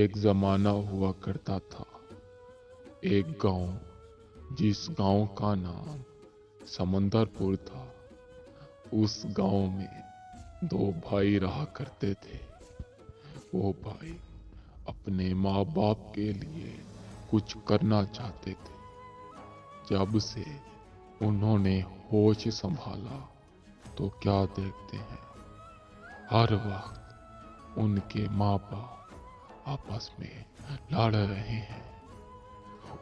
एक जमाना हुआ करता था। एक गांव, जिस गांव का नाम समंदरपुर था। उस गांव में दो भाई रहा करते थे। वो भाई अपने माँ बाप के लिए कुछ करना चाहते थे। जब से उन्होंने होश संभाला तो क्या देखते हैं, हर वक्त उनके माँ बाप आपस में लड़ रहे हैं।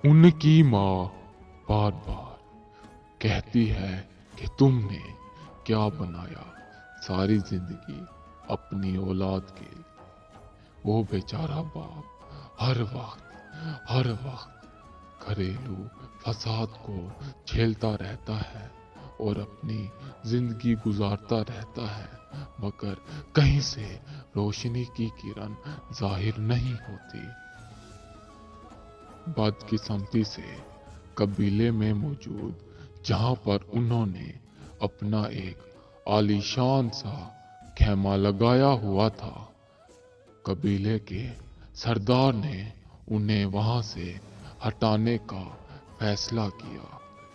उनकी माँ बार बार कहती है कि तुमने क्या बनाया सारी जिंदगी अपनी औलाद के लिए। वो बेचारा बाप हर वक्त घरेलू फसाद को झेलता रहता है और अपनी जिंदगी गुजारता रहता है, मगर कहीं से रोशनी की किरण जाहिर नहीं होती। बदकिस्मती से कबीले में मौजूद जहां पर उन्होंने अपना एक आलीशान सा खेमा लगाया हुआ था, कबीले के सरदार ने उन्हें वहां से हटाने का फैसला किया,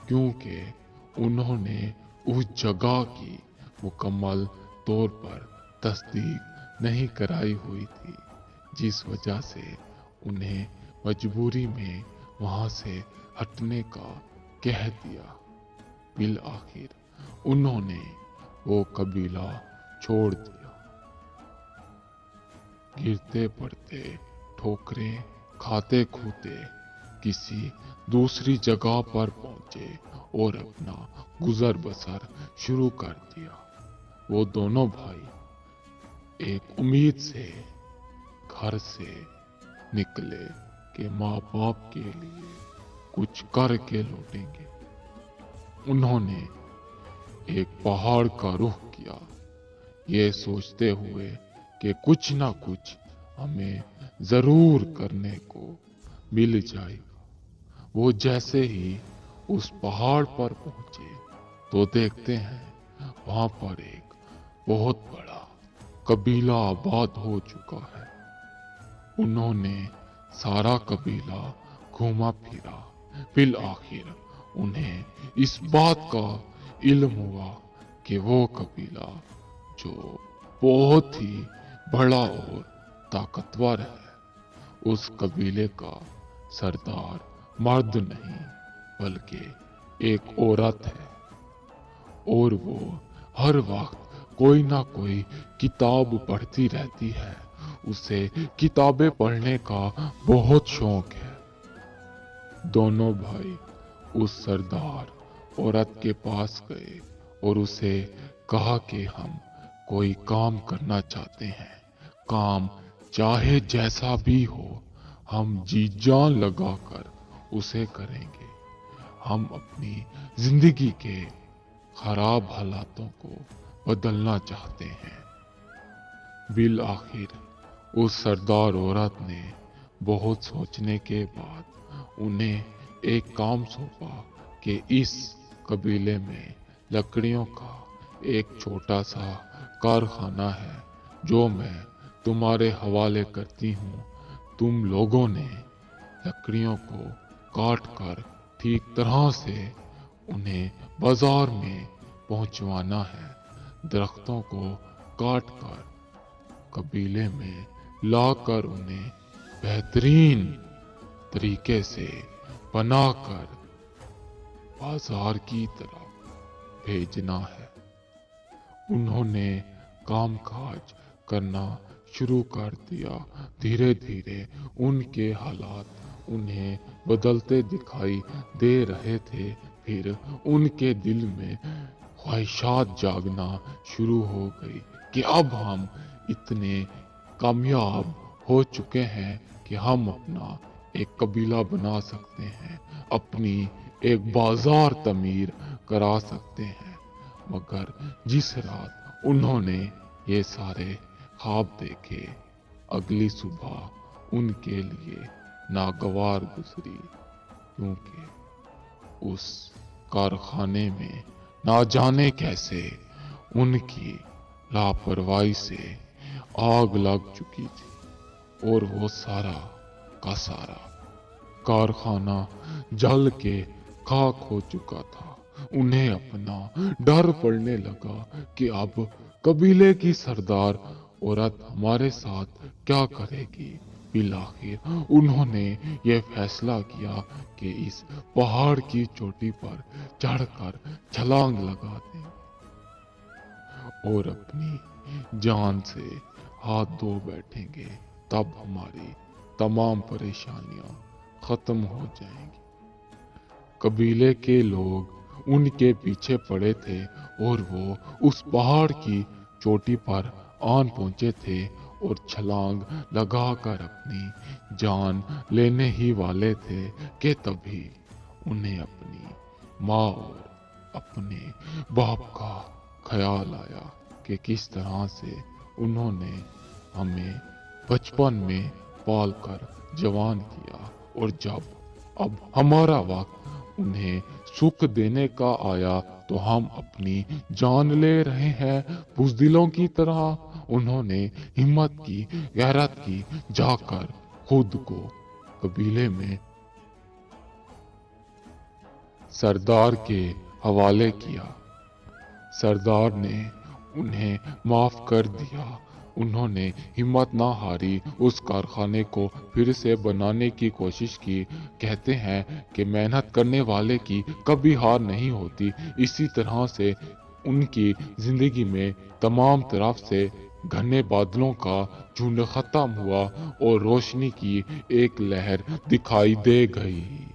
क्योंकि उन्होंने उस जगह की मुकम्मल तौर पर तस्दीक नहीं कराई हुई थी, जिस वजह से उन्हें मजबूरी में वहां से हटने का कह दिया। बिल आखिर उन्होंने वो कबीला छोड़ दिया। गिरते पड़ते, ठोकरें खाते खूते किसी दूसरी जगह पर पहुंचे और अपना गुजर बसर शुरू कर दिया। वो दोनों भाई एक उम्मीद से घर से निकले कि माँ बाप के लिए कुछ करके लौटेंगे। उन्होंने एक पहाड़ का रुख किया, ये सोचते हुए कि कुछ ना कुछ हमें जरूर करने को मिल जाएगा। वो जैसे ही उस पहाड़ पर पहुंचे तो देखते हैं वहां पर एक बहुत बड़ा कबीला आबाद हो चुका है। उन्होंने सारा कबीला घूमा फिरा। फिर आखिर उन्हें इस बात का इल्म हुआ कि वो कबीला जो बहुत ही बड़ा और ताकतवर है, उस कबीले का सरदार मर्द नहीं बल्कि एक औरत है, और वो हर वक्त कोई ना कोई किताब पढ़ती रहती है। उसे किताबें पढ़ने का बहुत शौक है। दोनों भाई उस सरदार औरत के पास गए और उसे कहा कि हम कोई काम करना चाहते हैं, काम चाहे जैसा भी हो, हम जी जान लगाकर उसे करेंगे। हम अपनी जिंदगी के खराब हालातों को बदलना चाहते हैं। बिल आखिर उस सरदार औरत ने बहुत सोचने के बाद उन्हें एक काम सौंपा कि इस कबीले में लकड़ियों का एक छोटा सा कारखाना है जो मैं तुम्हारे हवाले करती हूँ। तुम लोगों ने लकड़ियों को काट कर ठीक तरह से उन्हें बाजार में पहुंचवाना है। दरख्तों को काट कर कबीले में लाकर उन्हें बेहतरीन तरीके से बनाकर बाजार की तरफ भेजना है। उन्होंने कामकाज करना शुरू कर दिया। धीरे धीरे उनके हालात उन्हें बदलते दिखाई दे रहे थे। फिर उनके दिल में ख्वाहिशात जागना शुरू हो गई कि अब हम इतने कामयाब हो चुके हैं कि हम अपना एक कबीला बना सकते हैं, अपनी एक बाजार तमीर करा सकते हैं। मगर जिस रात उन्होंने ये सारे ख्वाब देखे, अगली सुबह उनके लिए नागवार गुजरी, क्योंकि उस कारखाने में ना जाने कैसे उनकी लापरवाही से आग लग चुकी थी। और वो सारा का सारा कारखाना जल के खाक हो चुका था। उन्हें अपना डर पड़ने लगा कि अब कबीले की सरदार औरत हमारे साथ क्या करेगी। फिर आखिर उन्होंने ये फैसला किया कि इस पहाड़ की चोटी पर चढ़कर छलांग लगा दें और अपनी जान से हाथ धो बैठेंगे। तब हमारी तमाम परेशानियां खत्म हो जाएंगी। कबीले के लोग उनके पीछे पड़े थे और वो उस पहाड़ की चोटी पर आन पहुंचे थे और छलांग लगाकर अपनी जान लेने ही वाले थे कि तभी उन्हें अपनी माँ और अपने बाप का ख्याल आया कि किस तरह से उन्होंने हमें बचपन में पाल कर जवान किया और जब अब हमारा वक्त उन्हें सुख देने का आया तो हम अपनी जान ले रहे हैं बुज़दिलों की तरह। उन्होंने हिम्मत की, गैरत की, जाकर खुद को कबीले में सरदार के हवाले किया। सरदार ने उन्हें माफ कर दिया। उन्होंने हिम्मत ना हारी, उस कारखाने को फिर से बनाने की कोशिश की। कहते हैं कि मेहनत करने वाले की कभी हार नहीं होती। इसी तरह से उनकी जिंदगी में तमाम तरफ से घने बादलों का झुंड खत्म हुआ और रोशनी की एक लहर दिखाई दे गई।